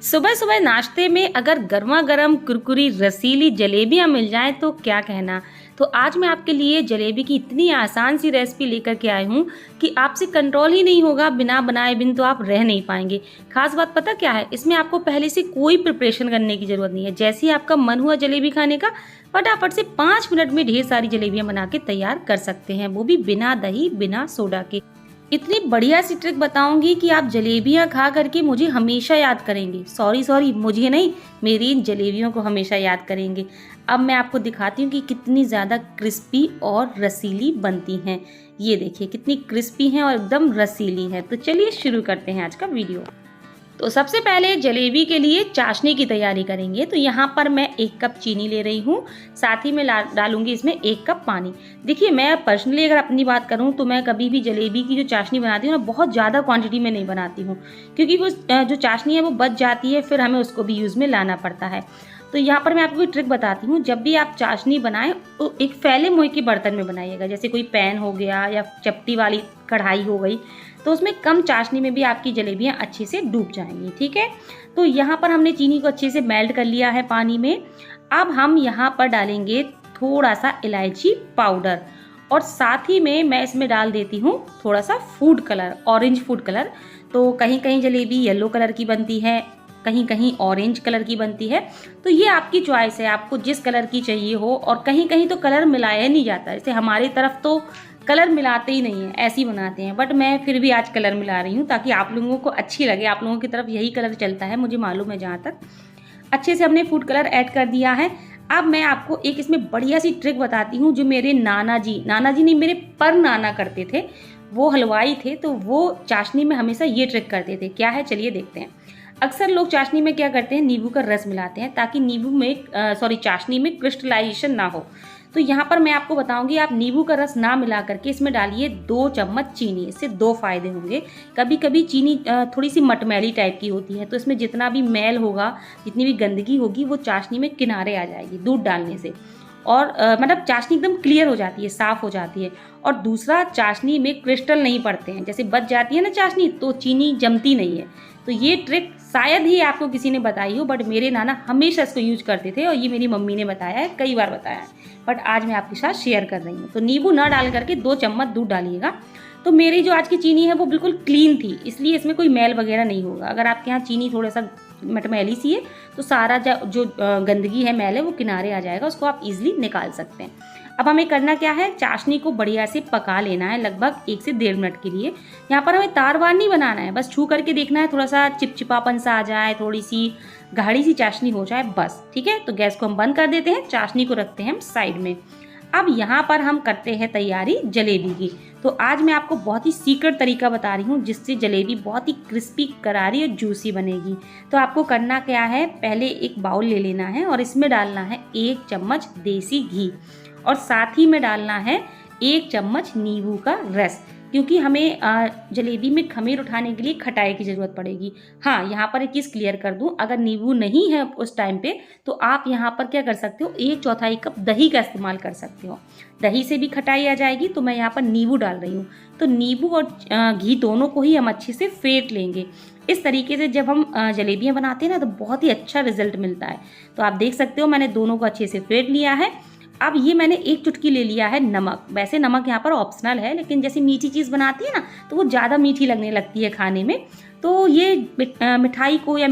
सुबह सुबह नाश्ते में अगर गर्मा गर्म कुरकुरी रसीली जलेबियाँ मिल जाएं तो क्या कहना। तो आज मैं आपके लिए जलेबी की इतनी आसान सी रेसिपी लेकर के आई हूँ कि आपसे कंट्रोल ही नहीं होगा, बिना बनाए बिन तो आप रह नहीं पाएंगे। खास बात पता क्या है, इसमें आपको पहले से कोई प्रिपरेशन करने की ज़रूरत नहीं है। जैसे ही आपका मन हुआ जलेबी खाने का, फटाफट से 5 मिनट में ढेर सारी जलेबियाँ बना के तैयार कर सकते हैं, वो भी बिना दही बिना सोडा के। इतनी बढ़िया सी ट्रिक बताऊंगी कि आप जलेबियां खा करके मुझे हमेशा याद करेंगे। सॉरी सॉरी, मुझे नहीं, मेरी इन जलेबियों को हमेशा याद करेंगे। अब मैं आपको दिखाती हूँ कि कितनी ज़्यादा क्रिस्पी और रसीली बनती हैं। ये देखिए कितनी क्रिस्पी हैं और एकदम रसीली है। तो चलिए शुरू करते हैं आज का वीडियो। तो सबसे पहले जलेबी के लिए चाशनी की तैयारी करेंगे। तो यहाँ पर मैं 1 कप चीनी ले रही हूँ, साथ ही मैं डालूंगी इसमें 1 कप पानी। देखिए मैं पर्सनली अगर अपनी बात करूँ तो मैं कभी भी जलेबी की जो चाशनी बनाती हूँ ना, बहुत ज़्यादा क्वांटिटी में नहीं बनाती हूँ, क्योंकि वो जो चाशनी है वो बच जाती है, फिर हमें उसको भी यूज़ में लाना पड़ता है। तो यहाँ पर मैं आपको एक ट्रिक बताती हूँ। जब भी आप चाशनी बनाएं तो एक फैले मुँह के बर्तन में बनाइएगा, जैसे कोई पैन हो गया या चपटी वाली कढ़ाई हो गई, तो उसमें कम चाशनी में भी आपकी जलेबियाँ अच्छे से डूब जाएंगी। ठीक है, तो यहाँ पर हमने चीनी को अच्छे से मेल्ट कर लिया है पानी में। अब हम यहाँ पर डालेंगे थोड़ा सा इलायची पाउडर, और साथ ही में मैं इसमें डाल देती हूँ थोड़ा सा food colour, orange food colour. तो कहीं कहीं जलेबी येलो कलर की बनती है, कहीं कहीं ऑरेंज कलर की बनती है। तो ये आपकी चॉइस है, आपको जिस कलर की चाहिए हो। और कहीं कहीं तो कलर मिलाया नहीं जाता, जैसे हमारी तरफ तो कलर मिलाते ही नहीं है, ऐसे ही बनाते हैं। बट मैं फिर भी आज कलर मिला रही हूँ ताकि आप लोगों को अच्छी लगे। आप लोगों की तरफ यही कलर चलता है, मुझे मालूम है। जहाँ तक अच्छे से हमने फूड कलर ऐड कर दिया है। अब मैं आपको एक इसमें बढ़िया सी ट्रिक बताती हूँ, जो मेरे नाना जी नहीं, मेरे पर नाना करते थे। वो हलवाई थे, तो वो चाशनी में हमेशा ये ट्रिक करते थे। क्या है चलिए देखते हैं। अक्सर लोग चाशनी में क्या करते हैं, नींबू का रस मिलाते हैं ताकि नींबू में चाशनी में क्रिस्टलाइजेशन ना हो। तो यहाँ पर मैं आपको बताऊंगी, आप नींबू का रस ना मिला करके इसमें डालिए 2 चम्मच चीनी। इससे 2 फायदे होंगे। कभी कभी चीनी थोड़ी सी मटमैली टाइप की होती है, तो इसमें जितना भी मैल होगा, जितनी भी गंदगी होगी, वो चाशनी में किनारे आ जाएगी दूध डालने से। और मतलब चाशनी एकदम क्लियर हो जाती है, साफ हो जाती है। और दूसरा, चाशनी में क्रिस्टल नहीं पड़ते हैं। जैसे बच जाती है ना चाशनी, तो चीनी जमती नहीं है। तो ये ट्रिक शायद ही आपको किसी ने बताई हो, बट मेरे नाना हमेशा इसको यूज करते थे, और ये मेरी मम्मी ने बताया है, कई बार बताया है। बट आज मैं आपके साथ शेयर कर रही हूँ। तो नींबू ना डाल करके 2 चम्मच दूध डालिएगा। तो मेरी जो आज की चीनी है वो बिल्कुल क्लीन थी, इसलिए इसमें कोई मैल वगैरह नहीं होगा। अगर आपके यहाँ चीनी थोड़ा सा मटमैली सी है, तो सारा जो गंदगी है, मैल है, वो किनारे आ जाएगा, उसको आप इजीली निकाल सकते हैं। अब हमें करना क्या है, चाशनी को बढ़िया से पका लेना है, लगभग 1 से 1.5 मिनट के लिए। यहाँ पर हमें तार वार नहीं बनाना है, बस छू करके देखना है, थोड़ा सा चिपचिपापन सा आ जाए, थोड़ी सी गाढ़ी सी चाशनी हो जाए, बस। ठीक है, तो गैस को हम बंद कर देते हैं, चाशनी को रखते हैं हम साइड में। अब यहाँ पर हम करते हैं तैयारी जलेबी की। तो आज मैं आपको बहुत ही सीक्रेट तरीका बता रही हूँ, जिससे जलेबी बहुत ही क्रिस्पी, करारी और जूसी बनेगी। तो आपको करना क्या है, पहले एक बाउल ले लेना है और इसमें डालना है 1 चम्मच देसी घी, और साथ ही में डालना है 1 चम्मच नींबू का रस, क्योंकि हमें जलेबी में खमीर उठाने के लिए खटाई की ज़रूरत पड़ेगी। हाँ, यहाँ पर एक चीज़ क्लियर कर दूँ, अगर नींबू नहीं है उस टाइम पे, तो आप यहाँ पर क्या कर सकते हो, 1/4 कप दही का इस्तेमाल कर सकते हो। दही से भी खटाई आ जाएगी, तो मैं यहाँ पर नींबू डाल रही हूँ। तो नींबू और घी दोनों को ही हम अच्छे से फेंट लेंगे। इस तरीके से जब हम जलेबियाँ बनाते हैं ना, तो बहुत ही अच्छा रिजल्ट मिलता है। तो आप देख सकते हो मैंने दोनों को अच्छे से फेंट लिया है। अब ये मैंने 1 चुटकी ले लिया है नमक। वैसे नमक यहाँ पर ऑप्शनल है, लेकिन जैसे मीठी चीज़ बनाती है ना, तो वो ज़्यादा मीठी लगने लगती है खाने में, तो ये मिठाई को या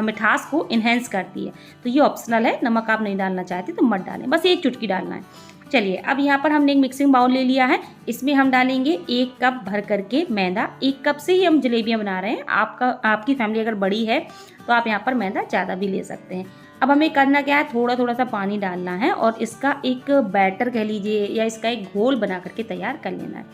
मिठास को इन्हेंस करती है। तो ये ऑप्शनल है, नमक आप नहीं डालना चाहते तो मत डालें, बस 1 चुटकी डालना है। चलिए, अब यहाँ पर हमने एक मिक्सिंग बाउल ले लिया है, इसमें हम डालेंगे 1 कप भर करके मैदा। 1 कप से ही हम जलेबियाँ बना रहे हैं। आपकी फैमिली अगर बड़ी है तो आप यहाँ पर मैदा ज़्यादा भी ले सकते हैं। अब हमें करना क्या है, थोड़ा थोड़ा सा पानी डालना है और इसका एक बैटर कह लीजिए, या इसका एक घोल बना करके तैयार कर लेना है।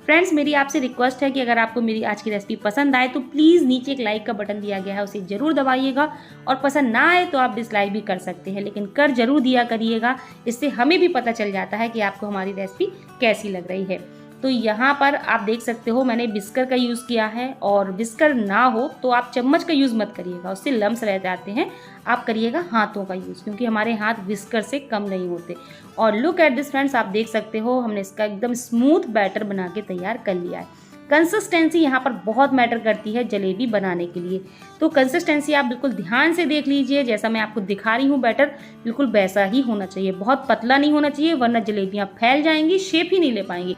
फ्रेंड्स, मेरी आपसे रिक्वेस्ट है कि अगर आपको मेरी आज की रेसिपी पसंद आए तो प्लीज़ नीचे एक लाइक का बटन दिया गया है, उसे ज़रूर दबाइएगा। और पसंद ना आए तो आप डिसलाइक भी कर सकते हैं, लेकिन कर ज़रूर दिया करिएगा। इससे हमें भी पता चल जाता है कि आपको हमारी रेसिपी कैसी लग रही है। तो यहाँ पर आप देख सकते हो मैंने बिस्कर का यूज़ किया है, और बिस्कर ना हो तो आप चम्मच का यूज़ मत करिएगा, उससे लम्स रह जाते हैं। आप करिएगा हाथों का यूज़, क्योंकि हमारे हाथ बिस्कर से कम नहीं होते। और लुक एट दिस फ्रेंड्स, आप देख सकते हो हमने इसका एकदम स्मूथ बैटर बना के तैयार कर लिया है। कंसिस्टेंसी यहाँ पर बहुत मैटर करती है जलेबी बनाने के लिए। तो कंसिस्टेंसी आप बिल्कुल ध्यान से देख लीजिए, जैसा मैं आपको दिखा रही हूँ बैटर बिल्कुल वैसा ही होना चाहिए। बहुत पतला नहीं होना चाहिए वरना जलेबियाँ फैल जाएंगी, शेप ही नहीं ले पाएंगी।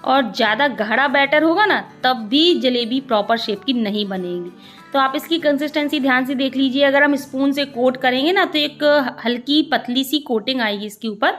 और ज़्यादा गाढ़ा बैटर होगा ना तब भी जलेबी प्रॉपर शेप की नहीं बनेगी। तो आप इसकी कंसिस्टेंसी ध्यान से देख लीजिए। अगर हम स्पून से कोट करेंगे ना तो एक हल्की पतली सी कोटिंग आएगी इसके ऊपर।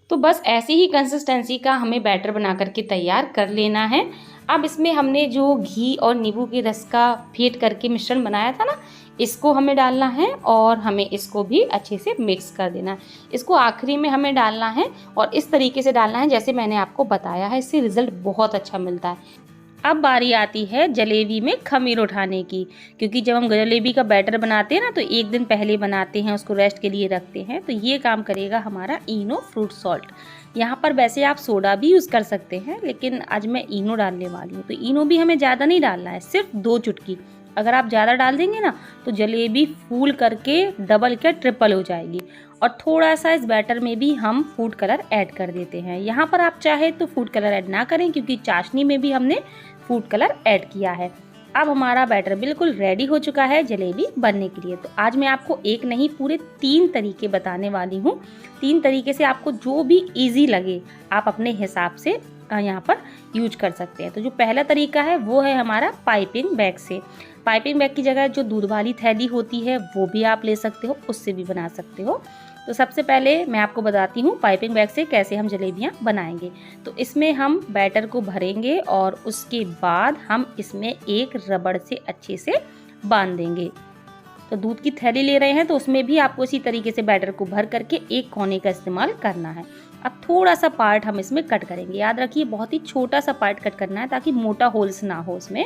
तो बस ऐसी ही कंसिस्टेंसी का हमें बैटर बना करके तैयार कर लेना है। अब इसमें हमने जो घी और नींबू के रस का फेंट करके मिश्रण बनाया था ना, इसको हमें डालना है और हमें इसको भी अच्छे से मिक्स कर देना है। इसको आखिरी में हमें डालना है और इस तरीके से डालना है जैसे मैंने आपको बताया है। इससे रिजल्ट बहुत अच्छा मिलता है। अब बारी आती है जलेबी में खमीर उठाने की, क्योंकि जब हम जलेबी का बैटर बनाते हैं ना तो एक दिन पहले बनाते हैं, उसको रेस्ट के लिए रखते हैं। तो ये काम करेगा हमारा इनो फ्रूट सॉल्ट। यहाँ पर वैसे आप सोडा भी यूज़ कर सकते हैं, लेकिन आज मैं इनो डालने वाली हूँ। तो इनो भी हमें ज़्यादा नहीं डालना है, सिर्फ 2 चुटकी। अगर आप ज़्यादा डाल देंगे ना तो जलेबी फूल करके डबल क्या ट्रिपल हो जाएगी। और थोड़ा सा इस बैटर में भी हम फूड कलर ऐड कर देते हैं। यहाँ पर आप चाहे तो फूड कलर ऐड ना करें, क्योंकि चाशनी में भी हमने फूड कलर ऐड किया है। अब हमारा बैटर बिल्कुल रेडी हो चुका है जलेबी बनने के लिए। तो आज मैं आपको एक नहीं पूरे 3 तरीके बताने वाली हूँ। 3 तरीके से आपको जो भी इजी लगे आप अपने हिसाब से यहाँ पर यूज कर सकते हैं। तो जो पहला तरीका है वो है हमारा पाइपिंग बैग से। पाइपिंग बैग की जगह जो दूध वाली थैली होती है वो भी आप ले सकते हो, उससे भी बना सकते हो। तो सबसे पहले मैं आपको बताती हूँ पाइपिंग बैग से कैसे हम जलेबियाँ बनाएंगे। तो इसमें हम बैटर को भरेंगे और उसके बाद हम इसमें एक रबड़ से अच्छे से बांध देंगे। तो दूध की थैली ले रहे हैं तो उसमें भी आपको इसी तरीके से बैटर को भर करके एक कोने का इस्तेमाल करना है। अब थोड़ा सा पार्ट हम इसमें कट करेंगे। याद रखिए बहुत ही छोटा सा पार्ट कट करना है ताकि मोटा होल्स ना हो उसमें।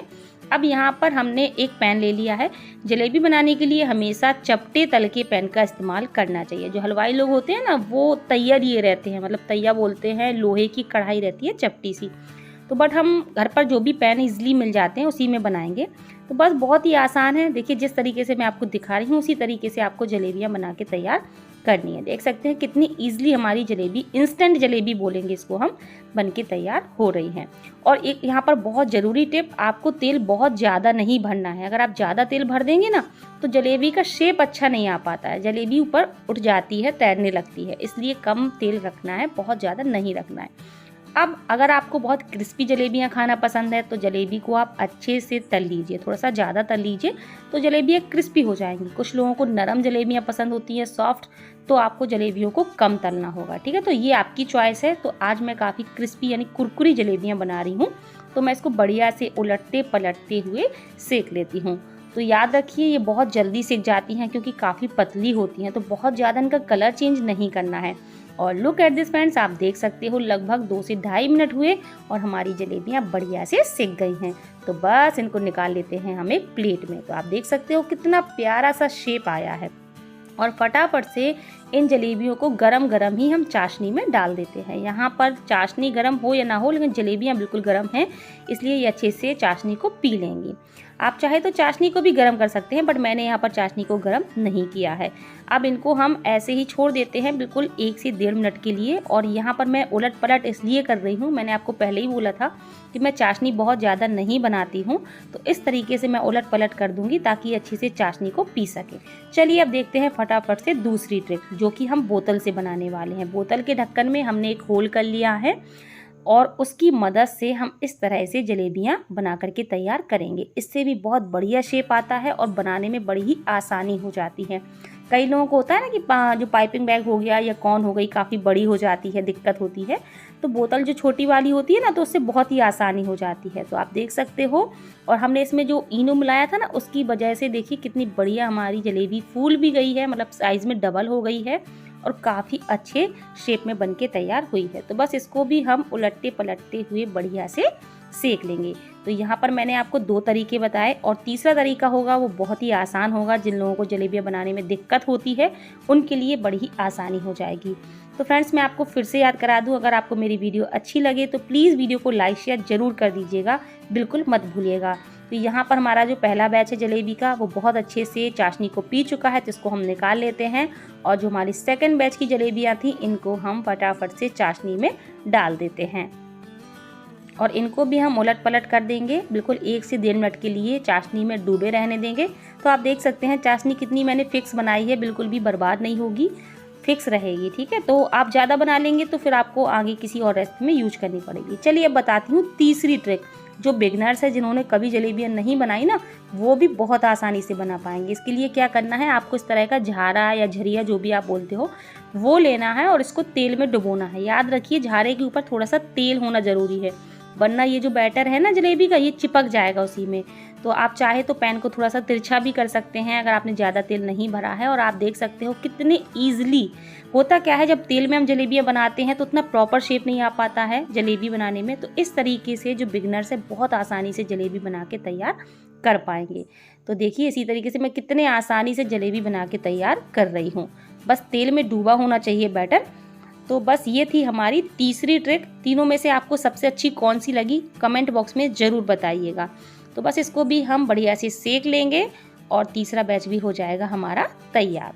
अब यहाँ पर हमने एक पैन ले लिया है। जलेबी बनाने के लिए हमेशा चपटे तल के पैन का इस्तेमाल करना चाहिए। जो हलवाई लोग होते हैं ना वो तैया लिए रहते हैं, मतलब तैया बोलते हैं, लोहे की कढ़ाई रहती है चपटी सी। तो बट हम घर पर जो भी पैन इजीली मिल जाते हैं उसी में बनाएंगे। तो बस बहुत ही आसान है। देखिए जिस तरीके से मैं आपको दिखा रही हूँ उसी तरीके से आपको जलेबियाँ बना के तैयार करनी है। देख सकते हैं कितनी ईजिली हमारी जलेबी, इंस्टेंट जलेबी बोलेंगे इसको हम, बन के तैयार हो रही हैं। और एक यहाँ पर बहुत ज़रूरी टिप, आपको तेल बहुत ज़्यादा नहीं भरना है। अगर आप ज़्यादा तेल भर देंगे ना तो जलेबी का शेप अच्छा नहीं आ पाता है, जलेबी ऊपर उठ जाती है, तैरने लगती है। इसलिए कम तेल रखना है, बहुत ज़्यादा नहीं रखना है। अब अगर आपको बहुत क्रिस्पी जलेबियाँ खाना पसंद है तो जलेबी को आप अच्छे से तल लीजिए, थोड़ा सा ज़्यादा तल लीजिए तो जलेबियाँ क्रिस्पी हो जाएंगी। कुछ लोगों को नरम जलेबियाँ पसंद होती हैं, सॉफ्ट, तो आपको जलेबियों को कम तलना होगा। ठीक है, तो ये आपकी चॉइस है। तो आज मैं काफ़ी क्रिस्पी यानी कुरकुरी जलेबियाँ बना रही हूँ। तो मैं इसको बढ़िया से उलटते पलटते हुए सेक लेती हूँ। तो याद रखिए ये बहुत जल्दी सेक जाती हैं क्योंकि काफ़ी पतली होती हैं, तो बहुत ज़्यादा इनका कलर चेंज नहीं करना है। और लुक एट दिस फ्रेंड्स, आप देख सकते हो लगभग 2 से ढाई मिनट हुए और हमारी जलेबियाँ बढ़िया से सिक गई हैं। तो बस इनको निकाल लेते हैं हम एक प्लेट में। तो आप देख सकते हो कितना प्यारा सा शेप आया है। और फटाफट से इन जलेबियों को गरम गरम ही हम चाशनी में डाल देते हैं। यहाँ पर चाशनी गरम हो या ना हो, लेकिन जलेबियाँ बिल्कुल गरम हैं, इसलिए ये अच्छे से चाशनी को पी लेंगी। आप चाहे तो चाशनी को भी गरम कर सकते हैं, बट मैंने यहाँ पर चाशनी को गरम नहीं किया है। अब इनको हम ऐसे ही छोड़ देते हैं बिल्कुल 1 से 1.5 मिनट के लिए। और यहाँ पर मैं उलट पलट इसलिए कर रही हूँ, मैंने आपको पहले ही बोला था कि मैं चाशनी बहुत ज़्यादा नहीं बनाती हूँ, तो इस तरीके से मैं उलट पलट कर दूँगी ताकि अच्छे से चाशनी को पी सके। चलिए अब देखते हैं फटाफट से दूसरी ट्रिक, जो कि हम बोतल से बनाने वाले हैं। बोतल के ढक्कन में हमने एक होल कर लिया है और उसकी मदद से हम इस तरह से जलेबियाँ बना करके तैयार करेंगे। इससे भी बहुत बढ़िया शेप आता है और बनाने में बड़ी ही आसानी हो जाती है। कई लोगों को होता है ना कि जो पाइपिंग बैग हो गया या कौन हो गई काफ़ी बड़ी हो जाती है, दिक्कत होती है, तो बोतल जो छोटी वाली होती है ना तो उससे बहुत ही आसानी हो जाती है। तो आप देख सकते हो। और हमने इसमें जो इनो मिलाया था ना उसकी वजह से देखिए कितनी बढ़िया हमारी जलेबी फूल भी गई है, मतलब साइज़ में डबल हो गई है और काफ़ी अच्छे शेप में बनके तैयार हुई है। तो बस इसको भी हम उलटते पलटते हुए बढ़िया से सेक लेंगे। तो यहाँ पर मैंने आपको 2 तरीके बताए और तीसरा तरीका होगा वो बहुत ही आसान होगा। जिन लोगों को जलेबियाँ बनाने में दिक्कत होती है उनके लिए बड़ी ही आसानी हो जाएगी। तो फ्रेंड्स मैं आपको फिर से याद करा दूँ, अगर आपको मेरी वीडियो अच्छी लगे तो प्लीज़ वीडियो को लाइक शेयर ज़रूर कर दीजिएगा, बिल्कुल मत भूलिएगा। तो यहाँ पर हमारा जो पहला बैच है जलेबी का वो बहुत अच्छे से चाशनी को पी चुका है, तो इसको हम निकाल लेते हैं। और जो हमारी सेकंड बैच की जलेबियाँ थी इनको हम फटाफट से चाशनी में डाल देते हैं। और इनको भी हम उलट पलट कर देंगे, बिल्कुल 1 से 1.5 मिनट के लिए चाशनी में डूबे रहने देंगे। तो आप देख सकते हैं चाशनी कितनी मैंने फिक्स बनाई है, बिल्कुल भी बर्बाद नहीं होगी, फिक्स रहेगी। ठीक है, तो आप ज़्यादा बना लेंगे तो फिर आपको आगे किसी और रेसिपी में यूज करनी पड़ेगी। चलिए अब बताती हूँ तीसरी ट्रिक। जो बिगनर्स है, जिन्होंने कभी जलेबियाँ नहीं बनाई ना, वो भी बहुत आसानी से बना पाएंगे। इसके लिए क्या करना है, आपको इस तरह का झारा या झरिया जो भी आप बोलते हो वो लेना है और इसको तेल में डुबोना है। याद रखिए झारे के ऊपर थोड़ा सा तेल होना ज़रूरी है, वरना ये जो बैटर है ना जलेबी का, ये चिपक जाएगा उसी में। तो आप चाहे तो पैन को थोड़ा सा तिरछा भी कर सकते हैं अगर आपने ज़्यादा तेल नहीं भरा है। और आप देख सकते हो कितने ईजिली होता क्या है, जब तेल में हम जलेबियाँ बनाते हैं तो उतना प्रॉपर शेप नहीं आ पाता है जलेबी बनाने में। तो इस तरीके से जो बिगनर्स है बहुत आसानी से जलेबी बना के तैयार कर पाएंगे। तो देखिए इसी तरीके से मैं कितने आसानी से जलेबी बना के तैयार कर रही हूँ। बस तेल में डूबा होना चाहिए बैटर। तो बस ये थी हमारी तीसरी ट्रिक। तीनों में से आपको सबसे अच्छी कौन सी लगी कमेंट बॉक्स में ज़रूर बताइएगा। तो बस इसको भी हम बढ़िया से सेक लेंगे और तीसरा बैच भी हो जाएगा हमारा तैयार।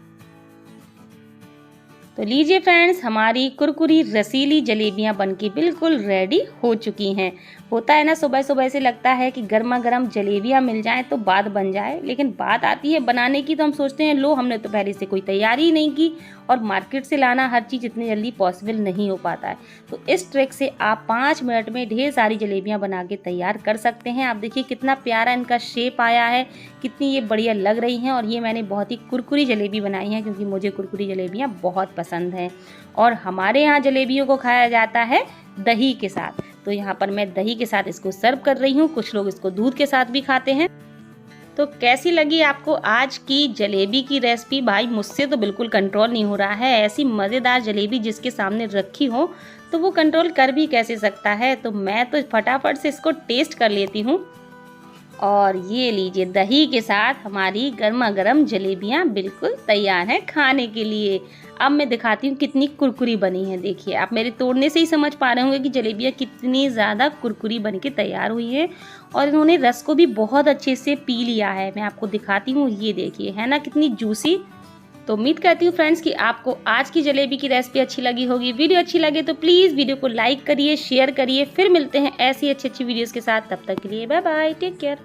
तो लीजिए फ्रेंड्स, हमारी कुरकुरी रसीली जलेबियां बनके बिल्कुल रेडी हो चुकी हैं। होता है ना, सुबह सुबह से लगता है कि गर्मा गर्म जलेबियां मिल जाएं तो बात बन जाए, लेकिन बात आती है बनाने की तो हम सोचते हैं लो हमने तो पहले से कोई तैयारी ही नहीं की, और मार्केट से लाना हर चीज़ इतनी जल्दी पॉसिबल नहीं हो पाता है। तो इस ट्रिक से आप 5 मिनट में ढेर सारी जलेबियाँ बना के तैयार कर सकते हैं। आप देखिए कितना प्यारा इनका शेप आया है, कितनी ये बढ़िया लग रही हैं। और ये मैंने बहुत ही कुरकुरी जलेबी बनाई है क्योंकि मुझे कुरकुरी जलेबियाँ बहुत पसंद हैं। और हमारे यहाँ जलेबियों को खाया जाता है दही के साथ, तो यहाँ पर मैं दही के साथ इसको सर्व कर रही हूँ। कुछ लोग इसको दूध के साथ भी खाते हैं। तो कैसी लगी आपको आज की जलेबी की रेसिपी? भाई मुझसे तो बिल्कुल कंट्रोल नहीं हो रहा है। ऐसी मज़ेदार जलेबी जिसके सामने रखी हो तो वो कंट्रोल कर भी कैसे सकता है। तो मैं तो फटाफट से इसको टेस्ट कर लेती हूँ। और ये लीजिए दही के साथ हमारी गर्मा गर्म जलेबियाँ बिल्कुल तैयार हैं खाने के लिए। अब मैं दिखाती हूँ कितनी कुरकुरी बनी है। देखिए आप मेरे तोड़ने से ही समझ पा रहे होंगे कि जलेबियाँ कितनी ज़्यादा कुरकुरी बन के तैयार हुई है। और इन्होंने रस को भी बहुत अच्छे से पी लिया है। मैं आपको दिखाती हूँ, ये देखिए है ना कितनी जूसी। तो उम्मीद करती हूँ फ्रेंड्स कि आपको आज की जलेबी की रेसिपी अच्छी लगी होगी। वीडियो अच्छी लगे तो प्लीज़ वीडियो को लाइक करिए, शेयर करिए। फिर मिलते हैं ऐसी अच्छी वीडियोज़ के साथ। तब तक के लिए बाय बाय, टेक केयर।